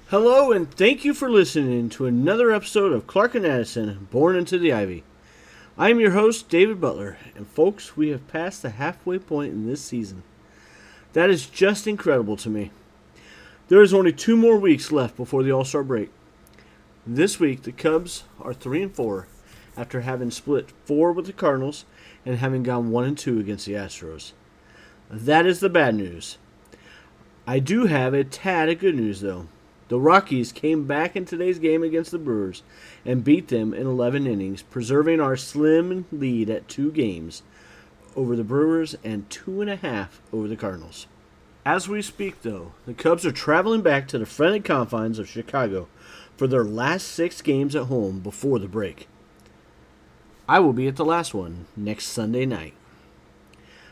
Hello, and thank you for listening to another episode of Clark and Addison, Born into the Ivy. I am your host, David Butler, and folks, we have passed the halfway point in this season. That is just incredible to me. There is only 2 more weeks left before the All-Star break. This week, the Cubs are 3-4 after having split 4 with the Cardinals and having gone 1-2 against the Astros. That is the bad news. I do have a tad of good news, though. The Rockies came back in today's game against the Brewers and beat them in 11 innings, preserving our slim lead at 2 games over the Brewers and 2.5 over the Cardinals. As we speak, though, the Cubs are traveling back to the friendly confines of Chicago for their last 6 games at home before the break. I will be at the last one next Sunday night.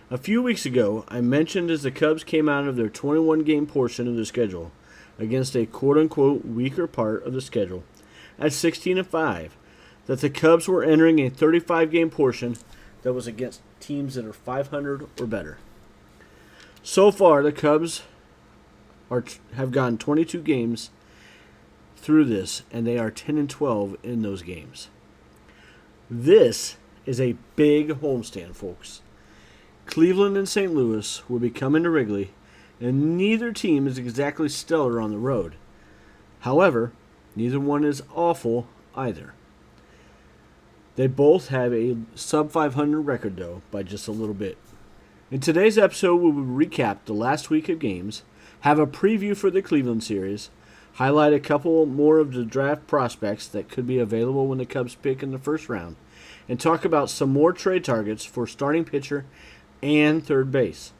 A few weeks ago, I mentioned as the Cubs came out of their 21-game portion of the schedule against a quote-unquote weaker part of the schedule at 16-5, that the Cubs were entering a 35-game portion that was against teams that are 500 or better. So far, the Cubs have gone 22 games through this, and they are 10-12 in those games. This is a big homestand, folks. Cleveland and St. Louis will be coming to Wrigley, and neither team is exactly stellar on the road. However, neither one is awful either. They both have a sub-500 record, though, by just a little bit. In today's episode, we will recap the last week of games, have a preview for the Cleveland series, highlight a couple more of the draft prospects that could be available when the Cubs pick in the first round, and talk about some more trade targets for starting pitcher and third base.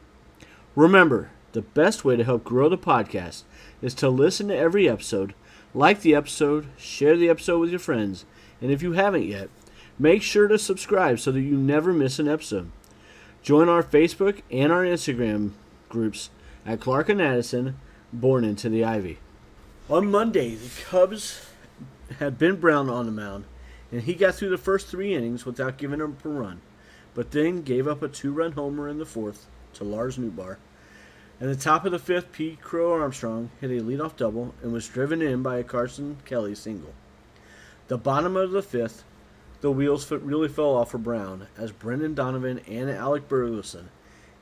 Remember, the best way to help grow the podcast is to listen to every episode, like the episode, share the episode with your friends, and if you haven't yet, make sure to subscribe so that you never miss an episode. Join our Facebook and our Instagram groups at Clark and Addison, Born into the Ivy. On Monday, the Cubs had Ben Brown on the mound, and he got through the first 3 innings without giving up a run, but then gave up a 2-run homer in the 4th to Lars Nootbaar. In the top of the 5th, Pete Crow Armstrong hit a leadoff double and was driven in by a Carson Kelly single. The bottom of the 5th, the wheels really fell off for Brown as Brendan Donovan and Alec Burleson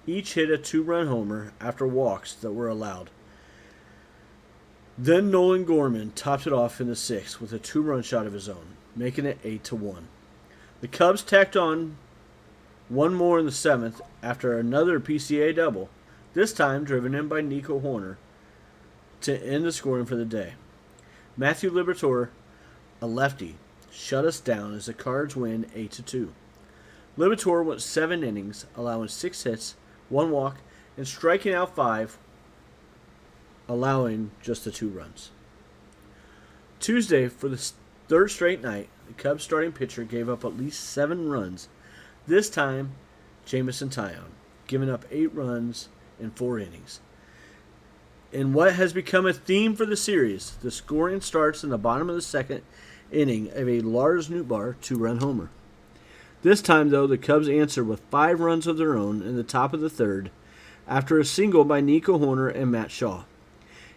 each hit a 2-run homer after walks that were allowed. Then Nolan Gorman topped it off in the 6th with a 2-run shot of his own, making it 8-1. The Cubs tacked on one more in the 7th after another PCA double, this time driven in by Nico Hoerner, to end the scoring for the day. Matthew Liberatore, a lefty, shut us down as the Cards win 8-2. Liberatore went 7 innings, allowing 6 hits, 1 walk, and striking out 5, allowing just the 2 runs. Tuesday, for the 3rd straight night, the Cubs starting pitcher gave up at least 7 runs, this time Jameson Taillon, giving up 8 runs in 4 innings. In what has become a theme for the series, the scoring starts in the bottom of the 2nd inning of a Lars Nootbaar 2-run homer. This time, though, the Cubs answered with 5 runs of their own in the top of the 3rd after a single by Nico Hoerner and Matt Shaw.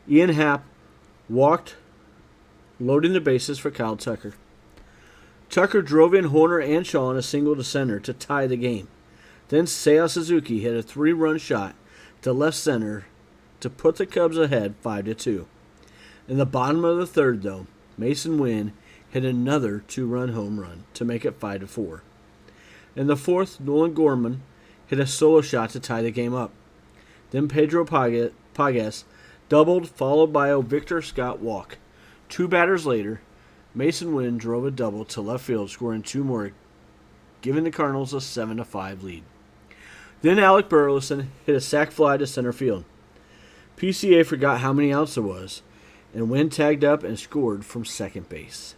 Ian Happ walked, loading the bases for Kyle Tucker. Tucker drove in Hoerner and Shaw in a single to center to tie the game. Then Seiya Suzuki hit a 3-run shot to left center to put the Cubs ahead 5-2. In the bottom of the 3rd, though, Mason Wynn hit another 2-run home run to make it 5-4. In the 4th, Nolan Gorman hit a solo shot to tie the game up. Then Pedro Pages doubled, followed by a Victor Scott walk. 2 batters later, Mason Wynn drove a double to left field, scoring 2 more, giving the Cardinals a 7-5 lead. Then Alec Burleson hit a sac fly to center field. PCA forgot how many outs there was, and Wynn tagged up and scored from second base.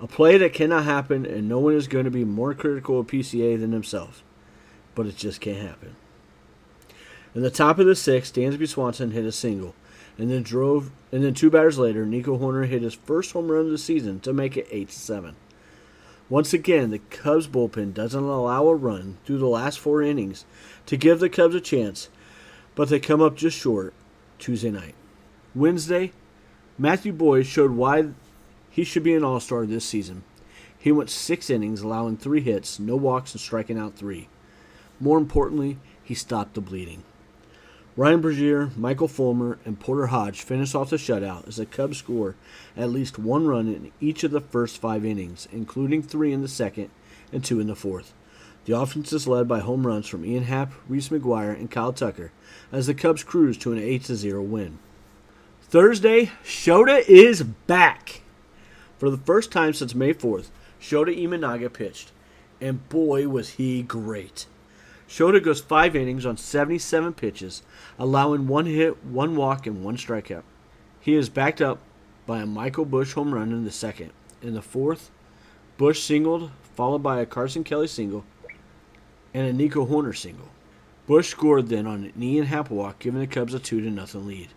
A play that cannot happen, and no one is going to be more critical of PCA than himself. But it just can't happen. In the top of the 6th, Dansby Swanson hit a single, and then 2 batters later, Nico Hoerner hit his first home run of the season to make it 8-7. Once again, the Cubs bullpen doesn't allow a run through the last 4 innings to give the Cubs a chance, but they come up just short, Tuesday night. Wednesday, Matthew Boyd showed why he should be an all-star this season. He went 6 innings, allowing 3 hits, no walks, and striking out 3. More importantly, he stopped the bleeding. Ryan Brazier, Michael Fulmer, and Porter Hodge finished off the shutout as the Cubs score at least 1 run in each of the first 5 innings, including 3 in the second and 2 in the fourth. The offense is led by home runs from Ian Happ, Reese McGuire, and Kyle Tucker as the Cubs cruise to an 8-0 win. Thursday, Shota is back. For the first time since May 4th, Shota Imanaga pitched, and boy was he great. Shota goes 5 innings on 77 pitches, allowing 1 hit, 1 walk, and 1 strikeout. He is backed up by a Michael Busch home run in the second. In the fourth, Busch singled, followed by a Carson Kelly single and a Nico Horner single. Busch scored then on an Ian Happ walk, giving the Cubs a 2-0 lead.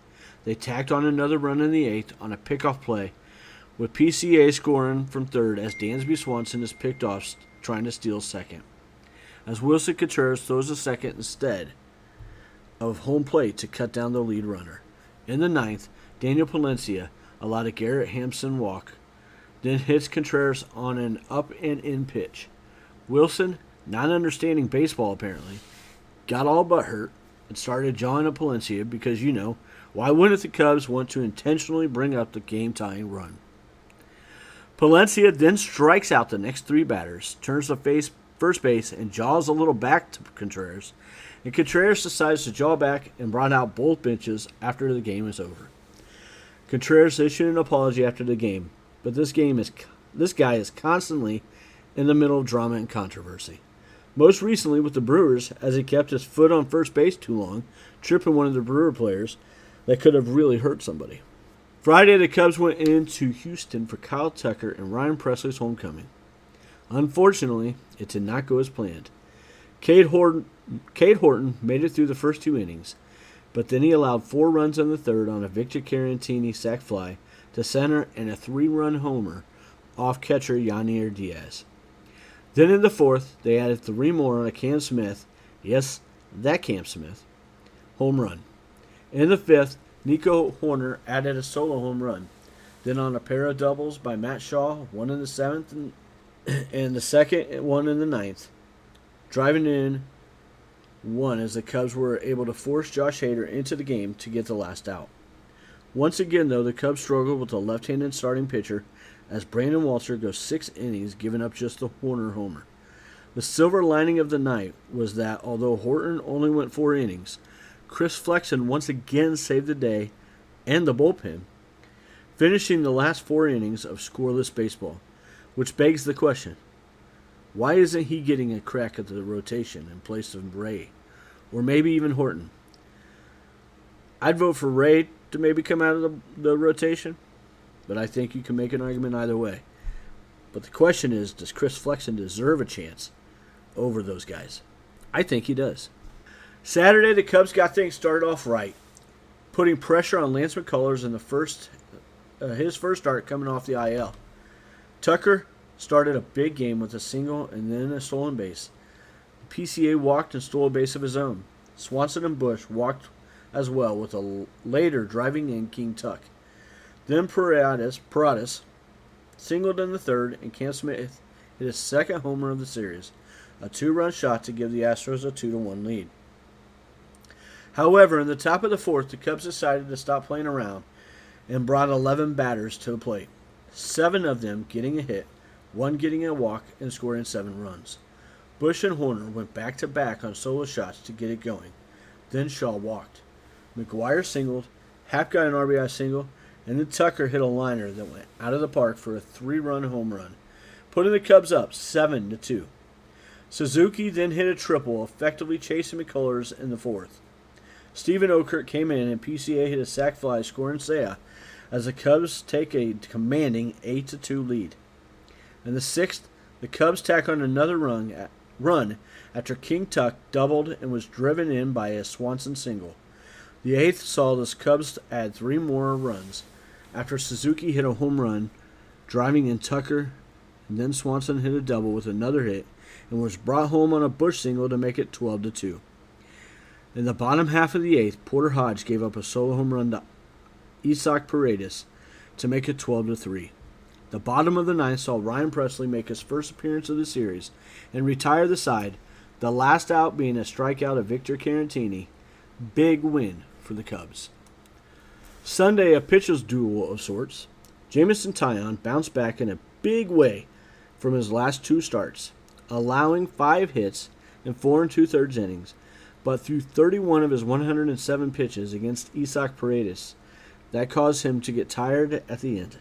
They tacked on another run in the 8th on a pickoff play, with PCA scoring from third as Dansby Swanson is picked off trying to steal second, as Wilson Contreras throws a second instead of home plate to cut down the lead runner. In the 9th, Daniel Palencia allowed a Garrett Hampson walk, then hits Contreras on an up-and-in pitch. Wilson, not understanding baseball apparently, got all but hurt and started jawing at Palencia because, why wouldn't the Cubs want to intentionally bring up the game-tying run? Palencia then strikes out the next 3 batters, turns to first base, and jaws a little back to Contreras. And Contreras decides to jaw back and brought out both benches after the game is over. Contreras issued an apology after the game, but this guy is constantly in the middle of drama and controversy. Most recently with the Brewers, as he kept his foot on first base too long, tripping one of the Brewer players that could have really hurt somebody. Friday, the Cubs went into Houston for Kyle Tucker and Ryan Presley's homecoming. Unfortunately, it did not go as planned. Cade Horton made it through the first 2 innings, but then he allowed 4 runs in the third on a Victor Caratini sac fly to center and a 3-run homer off catcher Yanier Diaz. Then in the fourth, they added 3 more on a Cam Smith, yes, that Cam Smith, home run. In the fifth, Nico Horner added a solo home run. Then on a pair of doubles by Matt Shaw, one in the 7th and the second one in the 9th, driving in one as the Cubs were able to force Josh Hader into the game to get the last out. Once again, though, the Cubs struggled with a left-handed starting pitcher as Brandon Walter goes 6 innings, giving up just the Horner homer. The silver lining of the night was that although Horton only went 4 innings, Chris Flexen once again saved the day and the bullpen, finishing the last 4 innings of scoreless baseball, which begs the question, why isn't he getting a crack at the rotation in place of Ray, or maybe even Horton? I'd vote for Ray to maybe come out of the rotation, but I think you can make an argument either way. But the question is, does Chris Flexen deserve a chance over those guys? I think he does. Saturday, the Cubs got things started off right, putting pressure on Lance McCullers in his first start coming off the IL. Tucker started a big game with a single and then a stolen base. The PCA walked and stole a base of his own. Swanson and Busch walked as well, with a later driving in King Tuck. Then Paradas singled in the third, and Cam Smith hit his second homer of the series, a 2-run shot to give the Astros a 2-1 lead. However, in the top of the fourth, the Cubs decided to stop playing around and brought 11 batters to the plate, 7 of them getting a hit, 1 getting a walk, and scoring 7 runs. Busch and Horner went back-to-back on solo shots to get it going. Then Shaw walked. McGuire singled, Happ got an RBI single, and then Tucker hit a liner that went out of the park for a 3-run home run, putting the Cubs up 7-2. Suzuki then hit a triple, effectively chasing McCullers in the fourth. Stephen Okert came in, and PCA hit a sac fly, scoring Seiya, as the Cubs take a commanding 8-2 lead. In the sixth, the Cubs tack on another run after King Tuck doubled and was driven in by a Swanson single. The eighth saw the Cubs add 3 more runs after Suzuki hit a home run, driving in Tucker, and then Swanson hit a double with another hit and was brought home on a Busch single to make it 12-2. In the bottom half of the eighth, Porter Hodge gave up a solo home run to Isaac Paredes to make it 12-3. The bottom of the ninth saw Ryan Presley make his first appearance of the series and retire the side, the last out being a strikeout of Victor Caratini. Big win for the Cubs. Sunday, a pitcher's duel of sorts. Jameson Taillon bounced back in a big way from his last two starts, allowing 5 hits in 4 2/3 innings, but threw 31 of his 107 pitches against Isaac Paredes. That caused him to get tired at the end.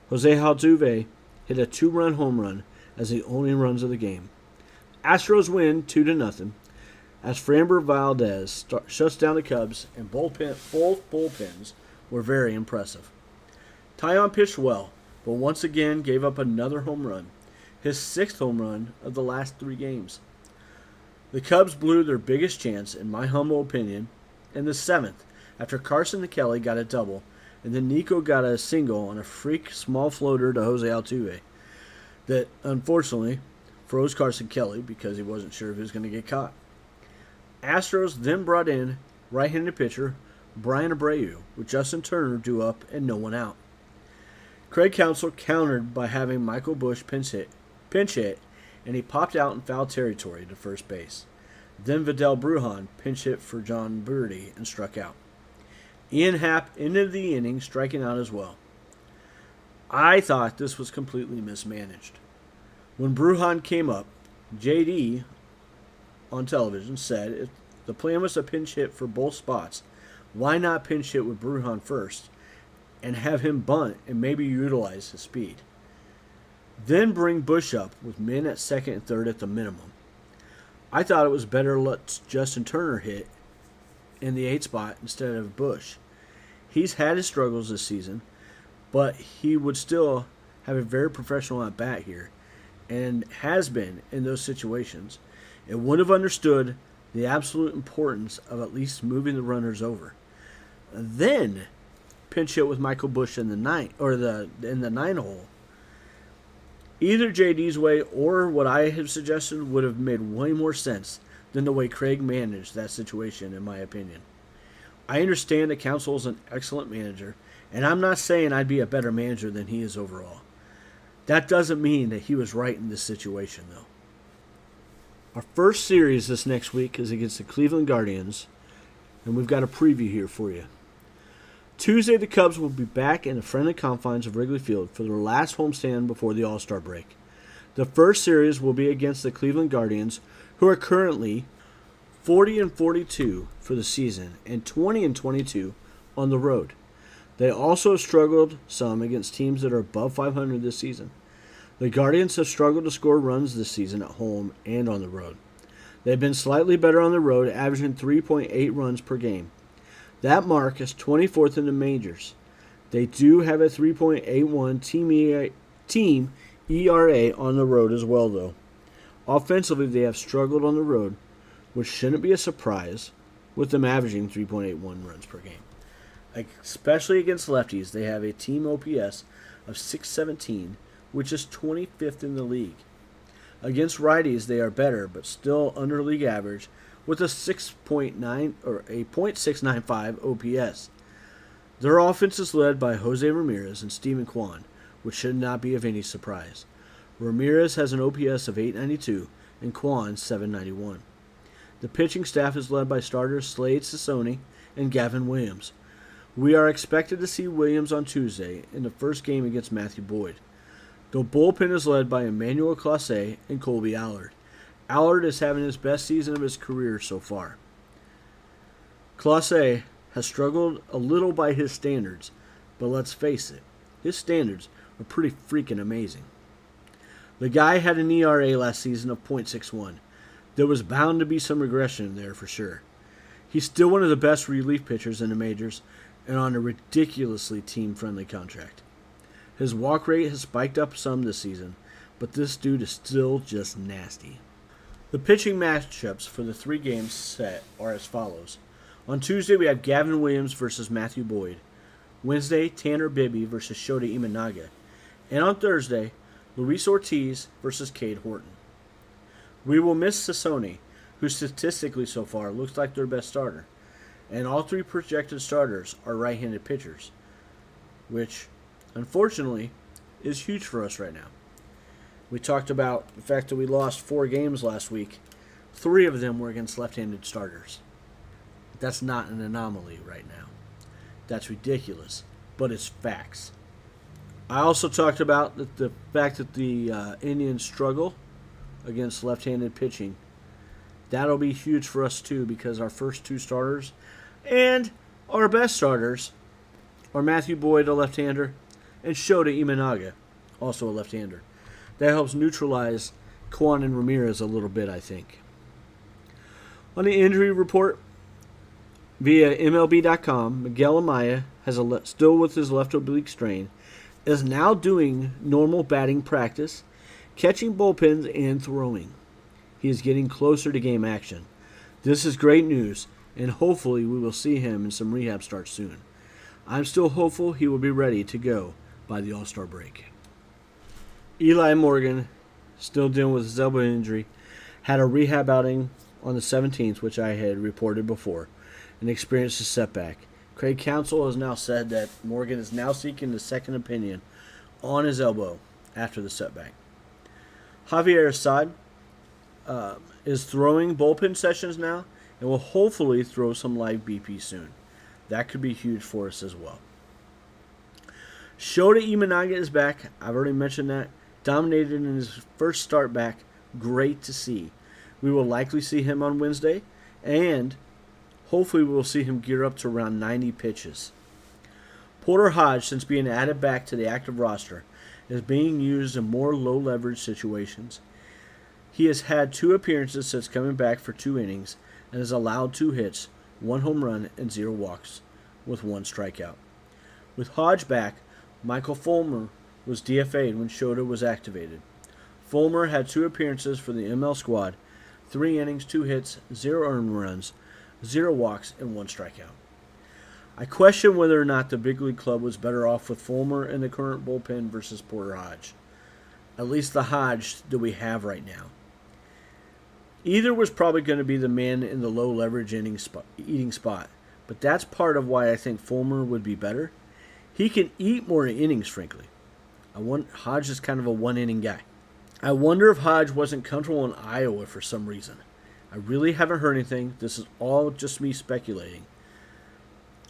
Jose Altuve hit a 2-run home run as the only runs of the game. Astros win 2-0 as Framber Valdez shuts down the Cubs, and both bullpens were very impressive. Taillon pitched well, but once again gave up another home run, his 6th home run of the last 3 games. The Cubs blew their biggest chance, in my humble opinion, in the 7th after Carson Kelly got a double, and then Nico got a single on a freak small floater to Jose Altuve that unfortunately froze Carson Kelly because he wasn't sure if he was going to get caught. Astros then brought in right-handed pitcher Brian Abreu with Justin Turner due up and no one out. Craig Counsell countered by having Michael Busch pinch hit, and he popped out in foul territory to first base. Then Vidal Brujan pinch hit for John Birdie and struck out. Ian Happ ended the inning striking out as well. I thought this was completely mismanaged. When Brujan came up, JD on television said if the plan was to pinch hit for both spots, why not pinch hit with Brujan first and have him bunt and maybe utilize his speed? Then bring Busch up with men at second and third at the minimum. I thought it was better to let Justin Turner hit in the 8th spot instead of Busch. He's had his struggles this season, but he would still have a very professional at bat here and has been in those situations, and would have understood the absolute importance of at least moving the runners over. Then pinch hit with Michael Busch in the 9 hole. Either JD's way or what I have suggested would have made way more sense than the way Craig managed that situation, in my opinion. I understand that Counsell is an excellent manager, and I'm not saying I'd be a better manager than he is overall. That doesn't mean that he was right in this situation, though. Our first series this next week is against the Cleveland Guardians, and we've got a preview here for you. Tuesday, the Cubs will be back in the friendly confines of Wrigley Field for their last homestand before the All-Star break. The first series will be against the Cleveland Guardians, who are currently 40-42 for the season and 20-22 on the road. They also have struggled some against teams that are above 500 this season. The Guardians have struggled to score runs this season at home and on the road. They've been slightly better on the road, averaging 3.8 runs per game. That mark is 24th in the majors. They do have a 3.81 team ERA on the road as well, though. Offensively, they have struggled on the road, which shouldn't be a surprise, with them averaging 3.81 runs per game. Especially against lefties, they have a team OPS of 617, which is 25th in the league. Against righties, they are better, but still under league average, with a 6.9 or a .695 OPS. Their offense is led by Jose Ramirez and Steven Kwan, which should not be of any surprise. Ramirez has an OPS of 892 and Kwan 791. The pitching staff is led by starters Slade Sassoni and Gavin Williams. We are expected to see Williams on Tuesday in the first game against Matthew Boyd. The bullpen is led by Emmanuel Clase and Colby Allard. Allard is having his best season of his career so far. Clase has struggled a little by his standards, but let's face it, his standards are pretty freaking amazing. The guy had an ERA last season of .61. There was bound to be some regression there for sure. He's still one of the best relief pitchers in the majors and on a ridiculously team-friendly contract. His walk rate has spiked up some this season, but this dude is still just nasty. The pitching matchups for the 3 games set are as follows. On Tuesday, we have Gavin Williams versus Matthew Boyd. Wednesday, Tanner Bibby versus Shota Imanaga. And on Thursday, Luis Ortiz versus Cade Horton. We will miss Sassoni, who statistically so far looks like their best starter. And all three projected starters are right-handed pitchers, which, unfortunately, is huge for us right now. We talked about the fact that we lost 4 games last week. 3 of them were against left-handed starters. That's not an anomaly right now. That's ridiculous, but it's facts. I also talked about the fact that the Indians struggle against left-handed pitching. That'll be huge for us too, because our first 2 starters and our best starters are Matthew Boyd, a left-hander, and Shota Imanaga, also a left-hander. That helps neutralize Kwan and Ramirez a little bit, I think. On the injury report, via MLB.com, Miguel Amaya still with his left oblique strain, is now doing normal batting practice, catching bullpens, and throwing. He is getting closer to game action. This is great news, and hopefully we will see him in some rehab starts soon. I'm still hopeful he will be ready to go by the All-Star break. Eli Morgan, still dealing with his elbow injury, had a rehab outing on the 17th, which I had reported before, and experienced a setback. Craig Counsell has now said that Morgan is now seeking a second opinion on his elbow after the setback. Javier Assad is throwing bullpen sessions now and will hopefully throw some live BP soon. That could be huge for us as well. Shota Imanaga is back. I've already mentioned that. Dominated in his first start back. Great to see. We will likely see him on Wednesday, and hopefully we will see him gear up to around 90 pitches. Porter Hodge, since being added back to the active roster, is being used in more low-leverage situations. He has had 2 appearances since coming back for 2 innings and has allowed 2 hits, 1 home run, and 0 walks, with 1 strikeout. With Hodge back, Michael Fulmer was DFA'd when Shota was activated. Fulmer had 2 appearances for the ML squad, 3 innings, 2 hits, 0 earned runs, 0 walks, and 1 strikeout. I question whether or not the big league club was better off with Fulmer in the current bullpen versus Porter Hodge. At least the Hodge that we have right now. Either was probably going to be the man in the low leverage eating spot, but that's part of why I think Fulmer would be better. He can eat more innings, frankly. Hodge is kind of a 1-inning guy. I wonder if Hodge wasn't comfortable in Iowa for some reason. I really haven't heard anything. This is all just me speculating.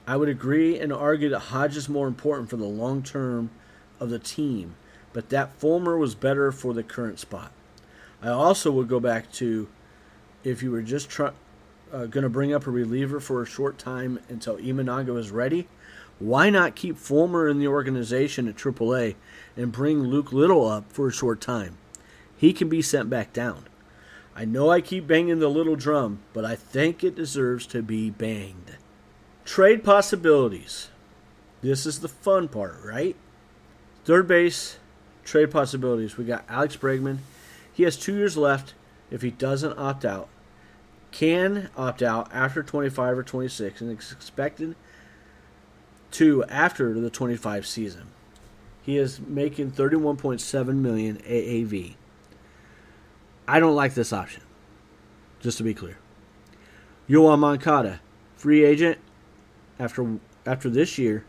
I would agree and argue that Hodge is more important for the long term of the team, but that Fulmer was better for the current spot. I also would go back to, if you were just going to bring up a reliever for a short time until Imanaga is ready, why not keep Fulmer in the organization at AAA and bring Luke Little up for a short time? He can be sent back down. I know I keep banging the little drum, but I think it deserves to be banged. Trade possibilities. This is the fun part, right? Third base, trade possibilities. We got Alex Bregman. He has 2 years left if he doesn't opt out. Can opt out after 25 or 26 and is expected to after the 25 season. He is making $31.7 million AAV. I don't like this option, just to be clear. Yoan Moncada, free agent after this year,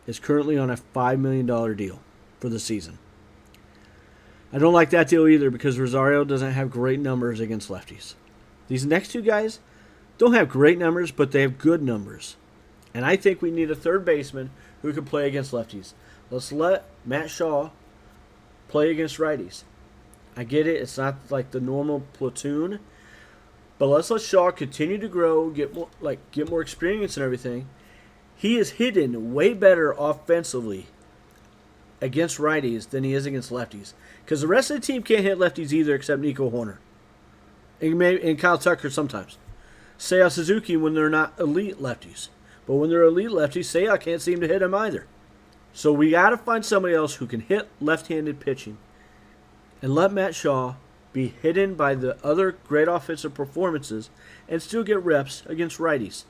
is currently on a $5 million deal for the season. I don't like that deal either because Rosario doesn't have great numbers against lefties. These next 2 guys don't have great numbers, but they have good numbers. And I think we need a third baseman who can play against lefties. Let's let Matt Shaw play against righties. I get it. It's not like the normal platoon. But let's let Shaw continue to grow, get more experience and everything. He is hitting way better offensively against righties than he is against lefties. Because the rest of the team can't hit lefties either except Nico Horner. And Kyle Tucker sometimes. Seiya Suzuki when they're not elite lefties. But when they're elite lefties, Seiya can't seem to hit him either. So we got to find somebody else who can hit left-handed pitching. And let Matt Shaw be hidden by the other great offensive performances and still get reps against righties.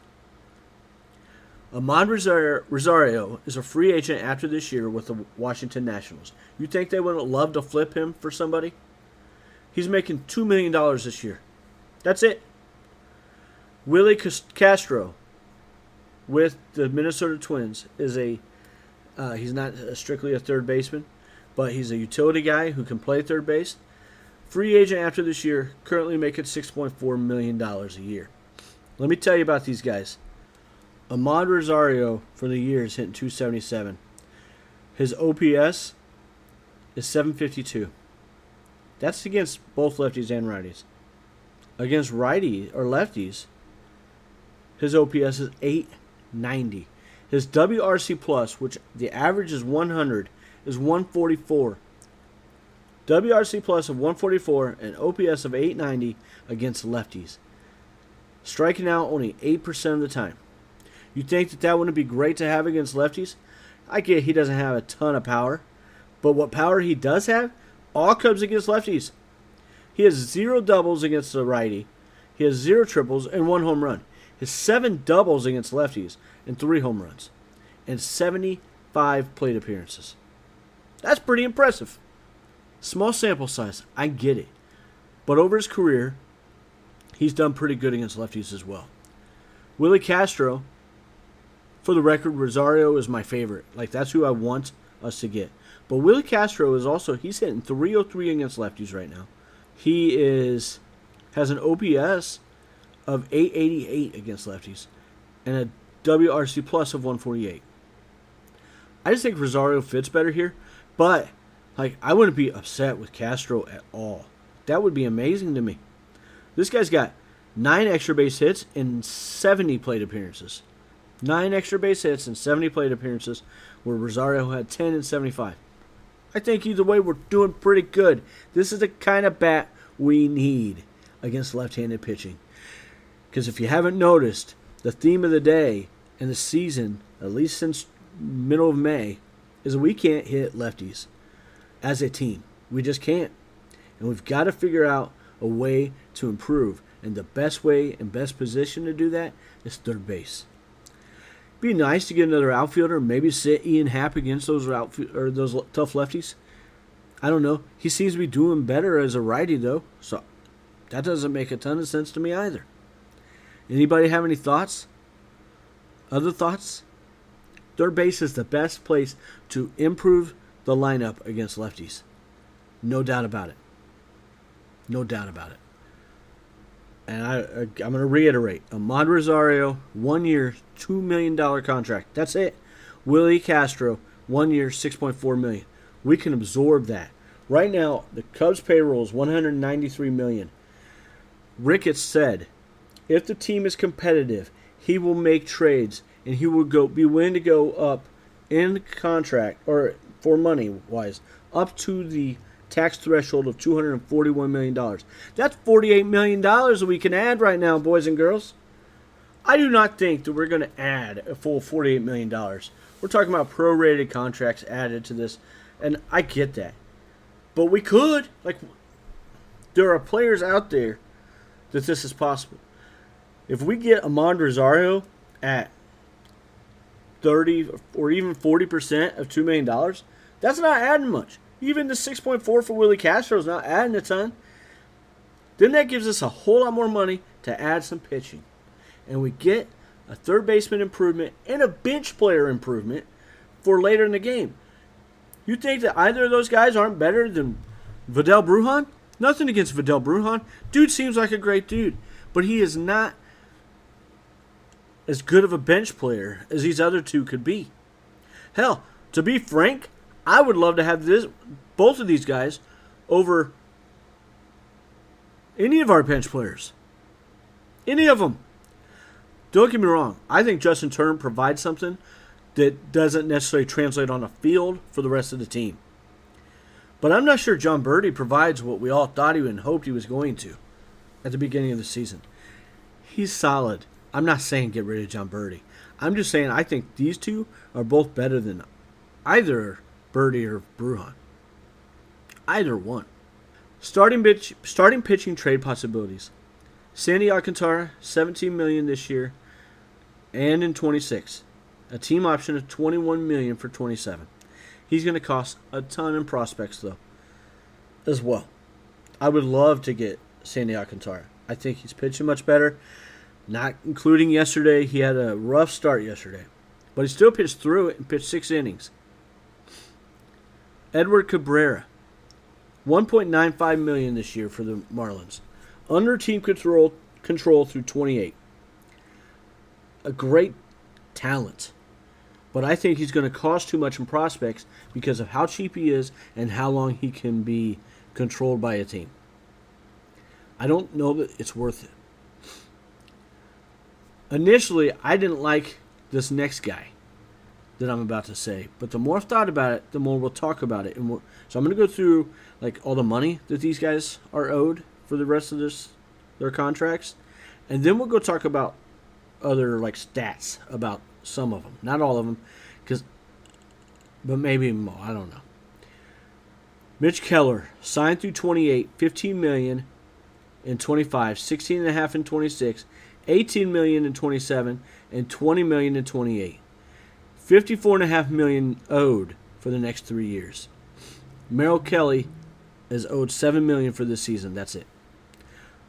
Ahmad Rosario is a free agent after this year with the Washington Nationals. You think they wouldn't love to flip him for somebody? He's making $2 million this year. That's it. Willie Castro with the Minnesota Twins is he's not strictly a third baseman, but he's a utility guy who can play third base. Free agent after this year, currently making $6.4 million a year. Let me tell you about these guys. Ahmad Rosario for the year is hitting 277. His OPS is 752. That's against both lefties and righties. Against lefties, his OPS is 890. His WRC plus, which the average is 100, is 144. WRC plus of 144 and OPS of 890 against lefties. Striking out only 8% of the time. You think that wouldn't be great to have against lefties? I get he doesn't have a ton of power, but what power he does have all comes against lefties. He has 0 doubles against the righty. He has 0 triples and 1 home run. His 7 doubles against lefties and 3 home runs. And 75 plate appearances. That's pretty impressive. Small sample size, I get it. But over his career, he's done pretty good against lefties as well. Willie Castro, for the record, Rosario is my favorite. Like, that's who I want us to get. But Willie Castro is also, he's hitting 303 against lefties right now. He has an OPS of 888 against lefties and a WRC plus of 148. I just think Rosario fits better here, but I wouldn't be upset with Castro at all. That would be amazing to me. This guy's got 9 extra base hits and 70 plate appearances. 9 extra base hits and 70 plate appearances, where Rosario had 10 and 75. I think either way we're doing pretty good. This is the kind of bat we need against left-handed pitching. Because if you haven't noticed, the theme of the day and the season, at least since middle of May, is we can't hit lefties. As a team, we just can't. And we've got to figure out a way to improve. And the best way and best position to do that is third base. Be nice to get another outfielder, maybe sit Ian Happ against those tough lefties. I don't know. He seems to be doing better as a righty, though. So that doesn't make a ton of sense to me either. Anybody have any thoughts? Other thoughts? Third base is the best place to improve the lineup against lefties. No doubt about it. No doubt about it. And I'm going to reiterate. Ahmad Rosario, 1 year, $2 million contract. That's it. Willie Castro, 1 year, $6.4 million. We can absorb that. Right now, the Cubs payroll is $193 million. Ricketts said, if the team is competitive, he will make trades and he will be willing to go up in contract or for money wise up to the tax threshold of $241 million. That's $48 million that we can add right now, boys and girls. I do not think that we're going to add a full $48 million. We're talking about prorated contracts added to this, and I get that. But we could. There are players out there that this is possible. If we get Ahmad Rosario at 30 or even 40% of $2 million, that's not adding much. Even the 6.4 for Willie Castro is not adding a ton. Then that gives us a whole lot more money to add some pitching. And we get a third baseman improvement and a bench player improvement for later in the game. You think that either of those guys aren't better than Vidal Brujan? Nothing against Vidal Brujan. Dude seems like a great dude. But he is not as good of a bench player as these other two could be. Hell, to be frank, I would love to have both of these guys over any of our bench players. Any of them. Don't get me wrong. I think Justin Turner provides something that doesn't necessarily translate on the field for the rest of the team. But I'm not sure John Birdie provides what we all thought he and hoped he was going to at the beginning of the season. He's solid. I'm not saying get rid of John Birdie. I'm just saying I think these two are both better than either Birdie or Brujan. Either one. Starting pitching trade possibilities. Sandy Alcantara, $17 million this year and in 26. A team option of $21 million for 27. He's going to cost a ton in prospects, though, as well. I would love to get Sandy Alcantara. I think he's pitching much better. Not including yesterday. He had a rough start yesterday. But he still pitched through it and pitched 6 innings. Edward Cabrera, $1.95 million this year for the Marlins. Under team control through 28. A great talent. But I think he's going to cost too much in prospects because of how cheap he is and how long he can be controlled by a team. I don't know that it's worth it. Initially, I didn't like this next guy that I'm about to say. But the more I've thought about it, the more we'll talk about it. So I'm going to go through like all the money that these guys are owed for the rest of their contracts. And then we'll go talk about other like stats about some of them. Not all of them, but maybe more. I don't know. Mitch Keller, signed through 28, $15 million in 25, $16.5 in 26, $18 million in 27, and $20 million in 28. $54.5 million owed for the next 3 years. Merrill Kelly is owed $7 million for this season. That's it.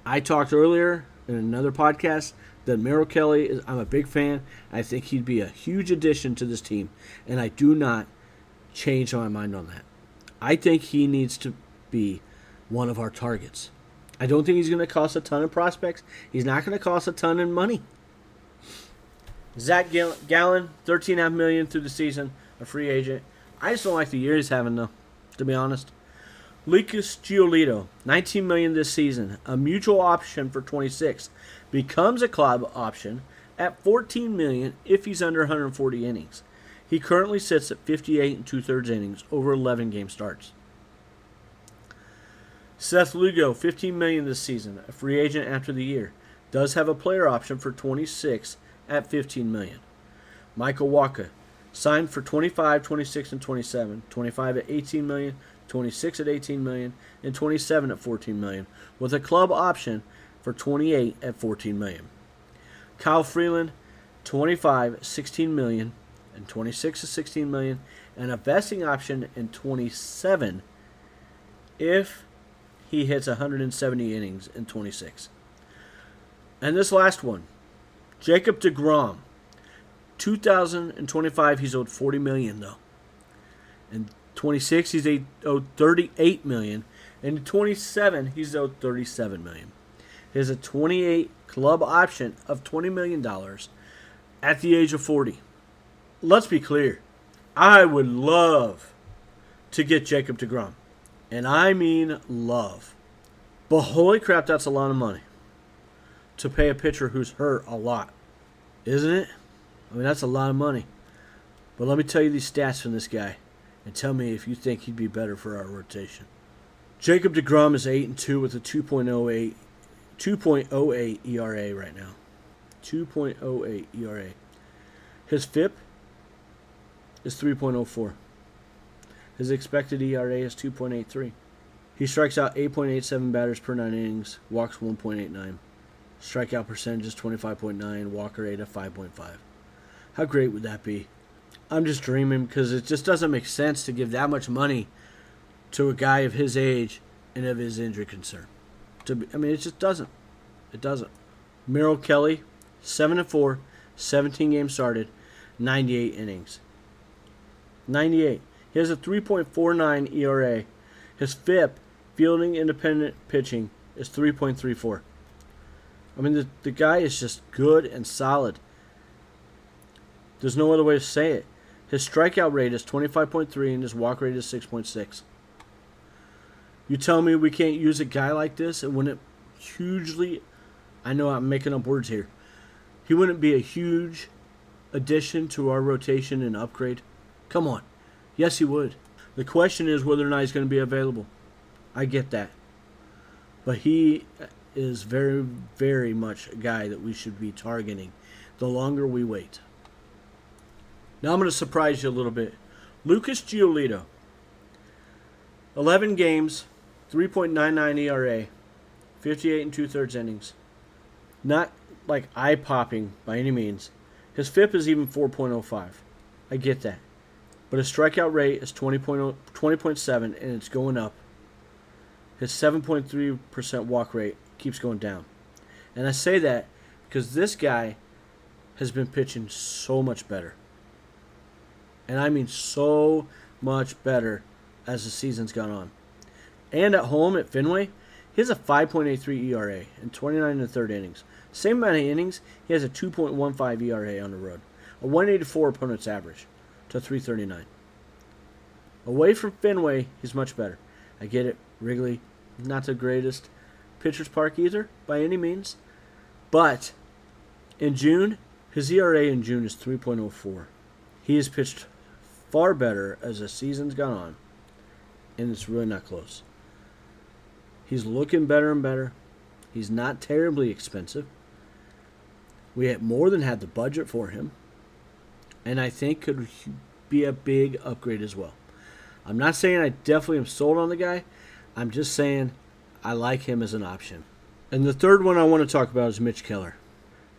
I talked earlier in another podcast that Merrill Kelly I'm a big fan. I think he'd be a huge addition to this team, and I do not change my mind on that. I think he needs to be one of our targets. I don't think he's going to cost a ton of prospects. He's not going to cost a ton in money. Zach Gallen, $13.5 million through the season, a free agent. I just don't like the year he's having, though, to be honest. Lucas Giolito, $19 million this season, a mutual option for 26, becomes a club option at $14 million if he's under 140 innings. He currently sits at 58 2/3 innings over 11 game starts. Seth Lugo, $15 million this season, a free agent after the year, does have a player option for 26 at $15 million. Michael Wacha, signed for 25, 26, and 27, 25 at $18 million, 26 at $18 million, and 27 at $14 million, with a club option for 28 at $14 million. Kyle Freeland, 25 at $16 million, and 26 at $16 million, and a vesting option in 27 if he hits 170 innings in 26. And this last one, Jacob deGrom, 2025, he's owed $40 million though. In 26, he's owed $38 million. And in 27, he's owed $37 million. He has a 28 club option of $20 million at the age of 40. Let's be clear. I would love to get Jacob deGrom. And I mean love. But holy crap, that's a lot of money to pay a pitcher who's hurt a lot. Isn't it? I mean, that's a lot of money. But let me tell you these stats from this guy and tell me if you think he'd be better for our rotation. Jacob deGrom is 8-2 with a 2.08 ERA right now. 2.08 ERA. His FIP is 3.04. His expected ERA is 2.83. He strikes out 8.87 batters per 9 innings, walks 1.89. Strikeout percentage is 25.9, walk rate of 5.5. How great would that be? I'm just dreaming because it just doesn't make sense to give that much money to a guy of his age and of his injury concern. It just doesn't. It doesn't. Merrill Kelly, 7-4, 17 games started, 98 innings. 98. He has a 3.49 ERA. His FIP, fielding independent pitching, is 3.34. I mean, the guy is just good and solid. There's no other way to say it. His strikeout rate is 25.3 and his walk rate is 6.6. You tell me we can't use a guy like this and wouldn't hugely... I know I'm making up words here. He wouldn't be a huge addition to our rotation and upgrade? Come on. Yes, he would. The question is whether or not he's going to be available. I get that. But he is very, very much a guy that we should be targeting the longer we wait. Now I'm going to surprise you a little bit. Lucas Giolito, 11 games, 3.99 ERA, 58 2/3 innings. Not like eye-popping by any means. His FIP is even 4.05. I get that. But his strikeout rate is 20.7, and it's going up. His 7.3% walk rate keeps going down. And I say that because this guy has been pitching so much better. And I mean so much better as the season's gone on. And at home at Fenway, he has a 5.83 ERA in 29 and a third innings. Same amount of innings, he has a 2.15 ERA on the road. A 184 opponent's average to 339. Away from Fenway, he's much better. I get it, Wrigley, not the greatest pitcher's park either, by any means. But in June, his ERA in June is 3.04. He has pitched far better as the season's gone on, and it's really not close. He's looking better and better. He's not terribly expensive. We had more than had the budget for him, and I think could be a big upgrade as well. I'm not saying I definitely am sold on the guy. I'm just saying I like him as an option. And the third one I want to talk about is Mitch Keller.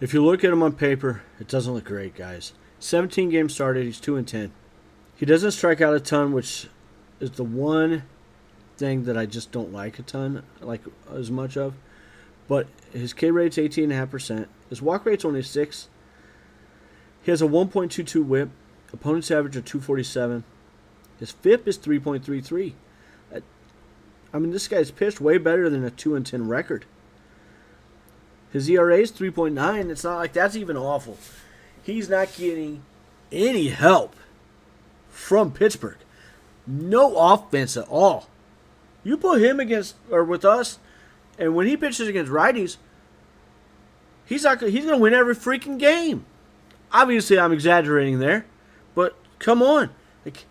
If you look at him on paper, it doesn't look great, guys. 17 games started, he's 2-10. He doesn't strike out a ton, which is the one thing that I just don't like a ton, like as much of. But his K rate's 18.5%. His walk rate's only 6. He has a 1.22 whip. Opponent's average of 247. His FIP is 3.33. I mean, this guy's pitched way better than a 2-10 record. His ERA is 3.9. It's not like that's even awful. He's not getting any help from Pittsburgh. No offense at all. You put him against or with us, and when he pitches against righties, he's going to win every freaking game. Obviously, I'm exaggerating there, but come on. Like,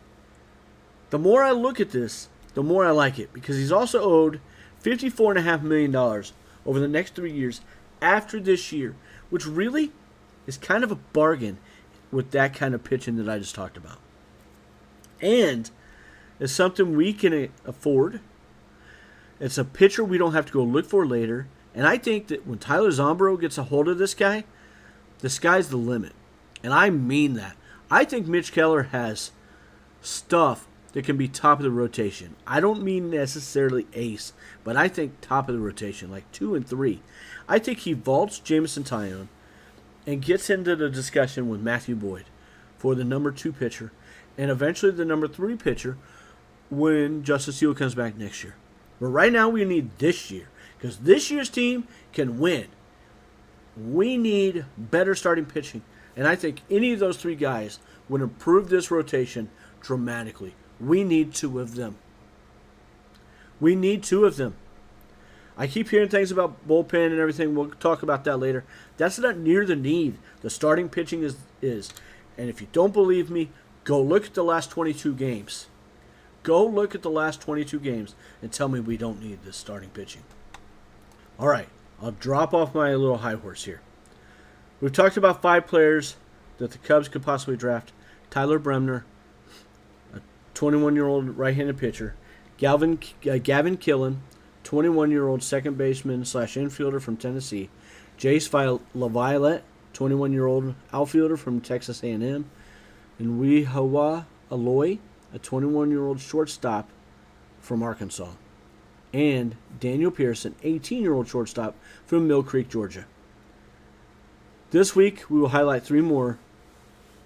the more I look at this, the more I like it, because he's also owed $54.5 million over the next 3 years after this year, which really is kind of a bargain with that kind of pitching that I just talked about. And it's something we can afford. It's a pitcher we don't have to go look for later. And I think that when Tyler Zombro gets a hold of this guy, the sky's the limit. And I mean that. I think Mitch Keller has stuff that can be top of the rotation. I don't mean necessarily ace, but I think top of the rotation, like 2 and 3. I think he vaults Jameson Taillon and gets into the discussion with Matthew Boyd for the number 2 pitcher and eventually the number 3 pitcher when Justice Hill comes back next year. But right now we need this year, because this year's team can win. We need better starting pitching, and I think any of those 3 guys would improve this rotation dramatically. We need 2 of them. We need 2 of them. I keep hearing things about bullpen and everything. We'll talk about that later. That's not near the need the starting pitching is. And if you don't believe me, go look at the last 22 games. Go look at the last 22 games and tell me we don't need this starting pitching. All right, I'll drop off my little high horse here. We've talked about 5 players that the Cubs could possibly draft. Tyler Bremner, a 21-year-old right-handed pitcher. Gavin Killen, 21-year-old second baseman / infielder from Tennessee. Jace LaViolette, 21-year-old outfielder from Texas A&M. And Weehawa Aloy, a 21-year-old shortstop from Arkansas. And Daniel Pearson, 18-year-old shortstop from Mill Creek, Georgia. This week, we will highlight 3 more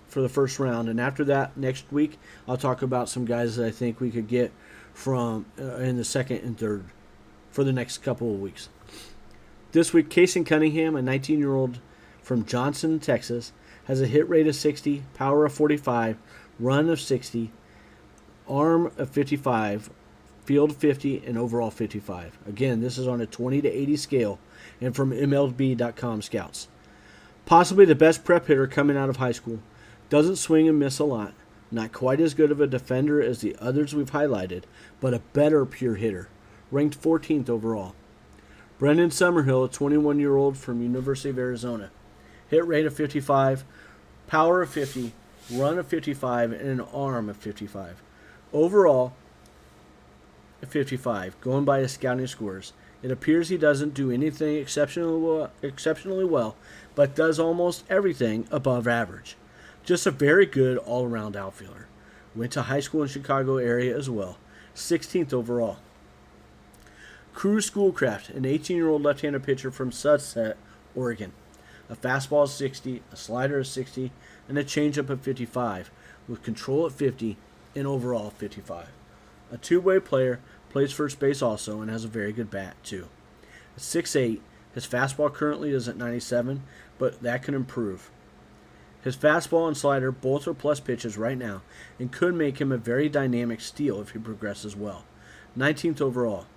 for the first round. And after that, next week, I'll talk about some guys that I think we could get from in the second and third for the next couple of weeks. This week, Casey Cunningham, a 19-year-old from Johnson, Texas, has a hit rate of 60, power of 45, run of 60, arm of 55, field 50, and overall 55. Again, this is on a 20 to 80 scale and from MLB.com scouts. Possibly the best prep hitter coming out of high school. Doesn't swing and miss a lot. Not quite as good of a defender as the others we've highlighted, but a better pure hitter. Ranked 14th overall. Brendan Summerhill, a 21-year-old from University of Arizona. Hit rate of 55, power of 50, run of 55, and an arm of 55. Overall, 55, going by his scouting scores. It appears he doesn't do anything exceptionally well, but does almost everything above average. Just a very good all-around outfielder. Went to high school in Chicago area as well. 16th overall. Cruz Schoolcraft, an 18-year-old left-handed pitcher from Sunset, Oregon. A fastball is 60, a slider is 60, and a changeup at 55, with control at 50 and overall 55. A two-way player, plays first base also, and has a very good bat too. At 6'8", his fastball currently is at 97, but that can improve. His fastball and slider both are plus pitches right now and could make him a very dynamic steal if he progresses well. 19th overall.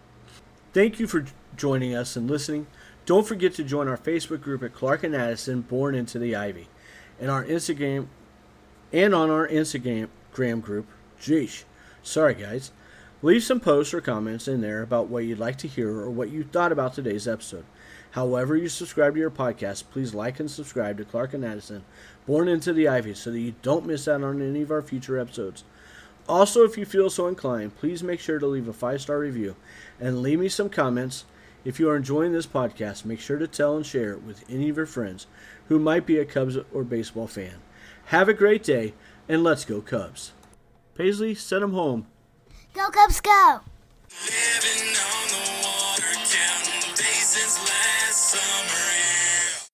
Thank you for joining us and listening. Don't forget to join our Facebook group at Clark and Addison Born into the Ivy, and our Instagram and on our Instagram group. Jeesh. Sorry guys. Leave some posts or comments in there about what you'd like to hear or what you thought about today's episode. However you subscribe to your podcast, please like and subscribe to Clark and Addison Born into the Ivy so that you don't miss out on any of our future episodes. Also, if you feel so inclined, please make sure to leave a 5-star review and leave me some comments. If you are enjoying this podcast, make sure to tell and share it with any of your friends who might be a Cubs or baseball fan. Have a great day, and let's go Cubs. Paisley, send them home. Go Cubs, go! Living on the water, counting days since last summer, yeah.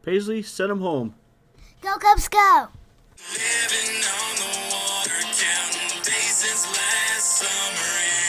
Paisley, send them home. Go Cubs, go! Living on the water, counting days since last summer, yeah.